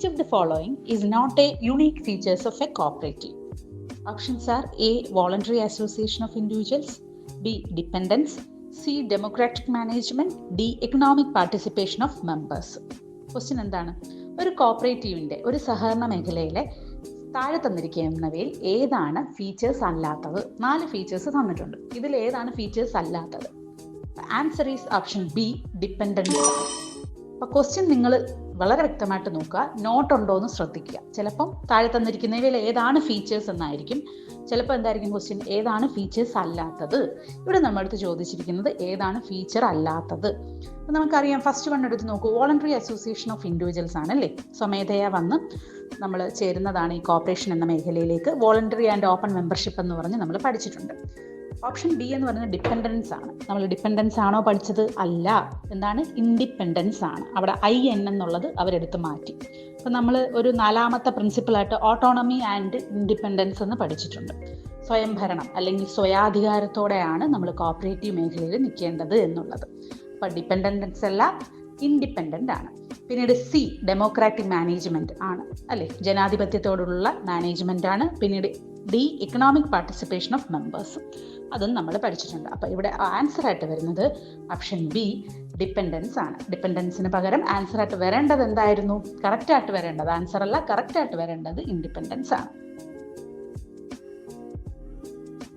Which of the following is not a unique features of a cooperative? Options are A. Voluntary association of individuals, B. Dependence, C. Democratic management, D. Economic participation of members. Question എന്താണ്? ഒരു കോപ്പറേറ്റീവിൻ്റെ ഒരു സഹകരണ മേഖലയിലെ താഴെ തന്നിരിക്കുന്നവയിൽ ഏതാണ് features അല്ലാത്തത്? 4 features തന്നിട്ടുണ്ട്. ഇതിൽ ഏതാണ് ഫീച്ചേഴ്സ് അല്ലാത്തത്? Answer is option B, dependence. അപ്പോൾ ക്വസ്റ്റ്യൻ നിങ്ങൾ വളരെ വ്യക്തമായിട്ട് നോക്കുക, നോട്ട് ഉണ്ടോ എന്ന് ശ്രദ്ധിക്കുക. ചിലപ്പം താഴെ തന്നിരിക്കുന്നവയിൽ ഏതാണ് ഫീച്ചേഴ്സ് എന്നായിരിക്കും, ചിലപ്പോൾ എന്തായിരിക്കും ക്വസ്റ്റ്യൻ ഏതാണ് ഫീച്ചേഴ്സ് അല്ലാത്തത്. ഇവിടെ നമ്മളടുത്ത് ചോദിച്ചിരിക്കുന്നത് ഏതാണ് ഫീച്ചർ അല്ലാത്തത്. അപ്പം നമുക്കറിയാം, ഫസ്റ്റ് വൺ എടുത്ത് നോക്കൂ, വോളണ്ടറി അസോസിയേഷൻ ഓഫ് ഇൻഡിവിജ്വൽസ് ആണല്ലേ. സ്വമേധയാ വന്ന് നമ്മൾ ചേരുന്നതാണ് ഈ കോർപ്പറേഷൻ എന്ന മേഖലയിലേക്ക്. വോളണ്ടറി ആൻഡ് ഓപ്പൺ മെമ്പർഷിപ്പ് എന്ന് പറഞ്ഞ് നമ്മൾ പഠിച്ചിട്ടുണ്ട്. ഓപ്ഷൻ ബി എന്ന് പറയുന്നത് ഡിപ്പെൻഡൻസ് ആണ്. നമ്മൾ ഡിപ്പെൻഡൻസ് ആണോ പഠിച്ചത്? അല്ല. എന്താണ്? ഇൻഡിപെൻഡൻസ് ആണ്. അവിടെ IN എന്നുള്ളത് അവരെടുത്ത് മാറ്റി. അപ്പം നമ്മൾ ഒരു 4ാമത്തെ പ്രിൻസിപ്പിളായിട്ട് ഓട്ടോണമി ആൻഡ് ഇൻഡിപെൻഡൻസ് എന്ന് പഠിച്ചിട്ടുണ്ട്. സ്വയംഭരണം അല്ലെങ്കിൽ സ്വയാധികാരത്തോടെയാണ് നമ്മൾ കോപ്പറേറ്റീവ് മേഖലയിൽ നിൽക്കേണ്ടത് എന്നുള്ളത്. അപ്പം ഡിപ്പെൻഡൻസ് അല്ല, ഇൻഡിപെൻഡൻ്റ് ആണ്. പിന്നീട് സി, ഡെമോക്രാറ്റിക് മാനേജ്മെൻറ്റ് ആണ് അല്ലേ, ജനാധിപത്യത്തോടുള്ള മാനേജ്മെൻ്റ് ആണ്. പിന്നീട് D, economic participation of members, അതും നമ്മൾ പഠിച്ചിട്ടുണ്ട്. അപ്പോൾ ഇവിടെ ആൻസറായിട്ട് വരുന്നത് ഓപ്ഷൻ ബി, ഡിപ്പെൻഡൻസ് ആണ്. ഡിപ്പെൻഡൻസിന് പകരം ആൻസറായിട്ട് വരേണ്ടത് എന്തായിരുന്നു? കറക്റ്റായിട്ട് വരേണ്ടത്, ആൻസർ അല്ല, കറക്റ്റായിട്ട് വരേണ്ടത് ഇൻഡിപെൻഡൻസ് ആണ്.